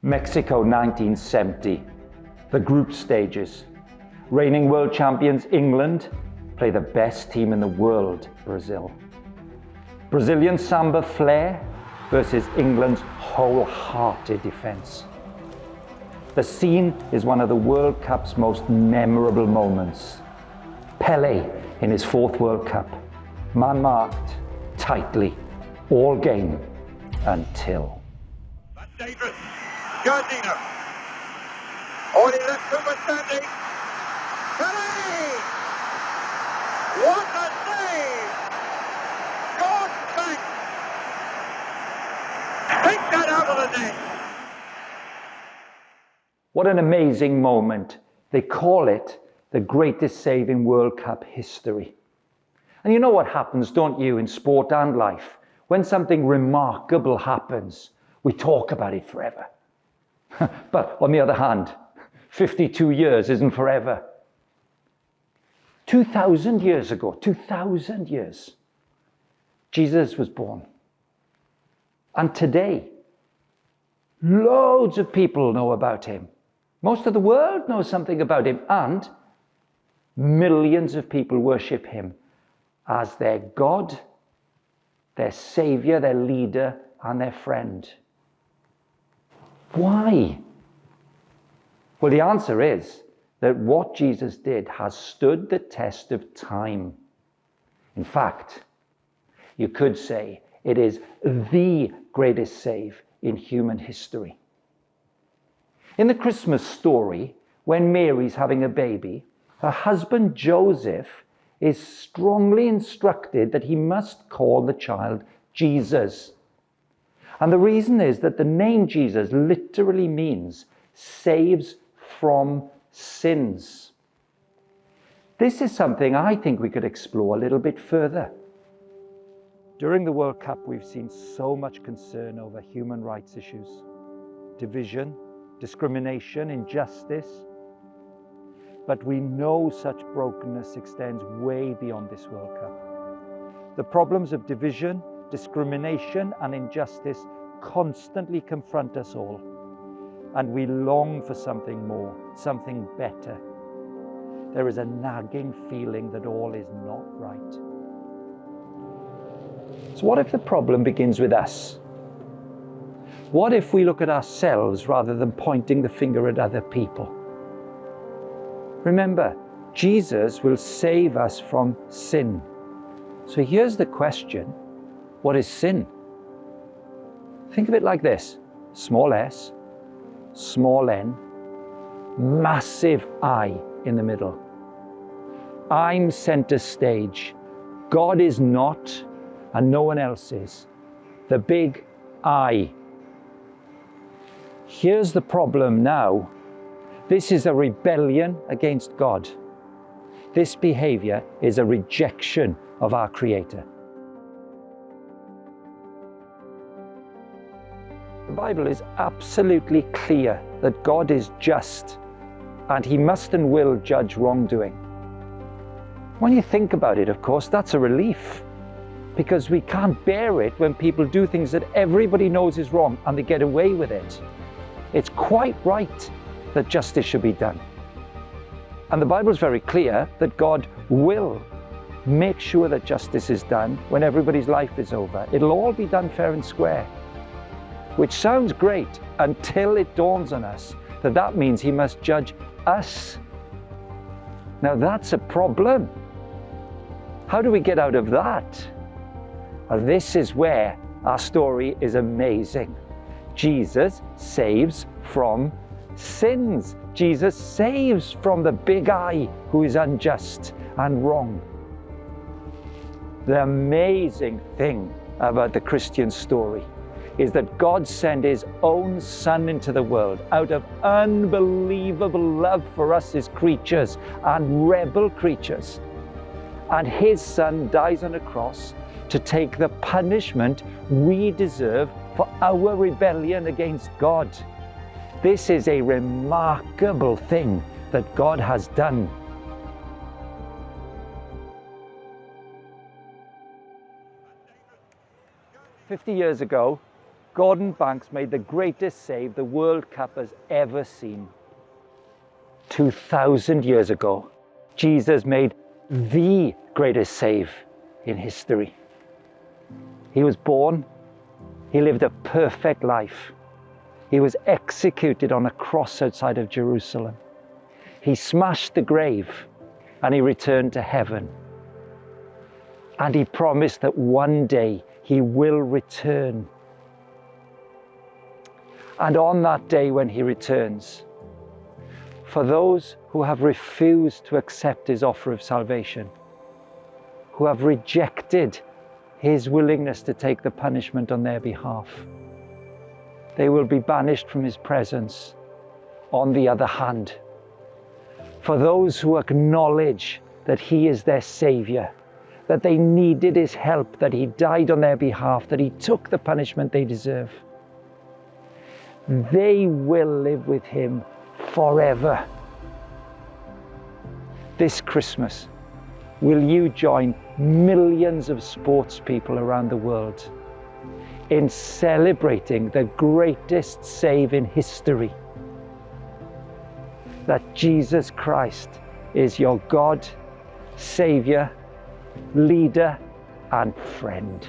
Mexico 1970, the group stages. Reigning world champions England play the best team in the world, Brazil. Brazilian samba flair versus England's wholehearted defence. The scene is one of the World Cup's most memorable moments. Pelé in his fourth World Cup, man marked tightly, all game until. That's dangerous. Gardino. Already left Cooper standing. Pelé! What a save! God thanks! Take that out of the net! What an amazing moment. They call it the greatest save in World Cup history. And you know what happens, don't you, in sport and life? When something remarkable happens, we talk about it forever. But on the other hand, 52 years isn't forever. 2,000 years ago, 2,000 years, Jesus was born. And today, loads of people know about him. Most of the world knows something about him, and millions of people worship him as their God, their saviour, their leader, and their friend. Why? Well, the answer is that what Jesus did has stood the test of time. In fact, you could say it is the greatest save in human history. In the Christmas story, when Mary's having a baby, her husband Joseph is strongly instructed that he must call the child Jesus. And the reason is that the name Jesus literally means saves from sins. This is something I think we could explore a little bit further. During the World Cup, we've seen so much concern over human rights issues, division, discrimination, injustice. But we know such brokenness extends way beyond this World Cup. The problems of division, discrimination, and injustice constantly confront us all. And we long for something more, something better. There is a nagging feeling that all is not right. So what if the problem begins with us? What if we look at ourselves rather than pointing the finger at other people? Remember, Jesus will save us from sin. So here's the question: what is sin? Think of it like this: small s, small n, massive I in the middle. I'm center stage. God is not, and no one else is. The big I. Here's the problem now. This is a rebellion against God. This behavior is a rejection of our Creator. The Bible is absolutely clear that God is just, and He must and will judge wrongdoing. When you think about it, of course, that's a relief, because we can't bear it when people do things that everybody knows is wrong and they get away with it. It's quite right that justice should be done. And the Bible is very clear that God will make sure that justice is done when everybody's life is over. It'll all be done fair and square, which sounds great until it dawns on us that that means He must judge us. Now that's a problem. How do we get out of that? Well, this is where our story is amazing. Jesus saves from sins. Jesus saves from the big I who is unjust and wrong. The amazing thing about the Christian story is that God sent His own Son into the world out of unbelievable love for us as creatures and rebel creatures. And His Son dies on a cross to take the punishment we deserve for our rebellion against God. This is a remarkable thing that God has done. 50 years ago, Gordon Banks made the greatest save the World Cup has ever seen. 2,000 years ago, Jesus made the greatest save in history. He was born, he lived a perfect life. He was executed on a cross outside of Jerusalem. He smashed the grave and he returned to heaven. And he promised that one day he will return. And on that day when he returns, for those who have refused to accept his offer of salvation, who have rejected his willingness to take the punishment on their behalf, they will be banished from his presence. On the other hand, for those who acknowledge that he is their Saviour, that they needed his help, that he died on their behalf, that he took the punishment they deserve, they will live with him forever. This Christmas, will you join millions of sports people around the world in celebrating the greatest save in history? That Jesus Christ is your God, Saviour, leader, and friend.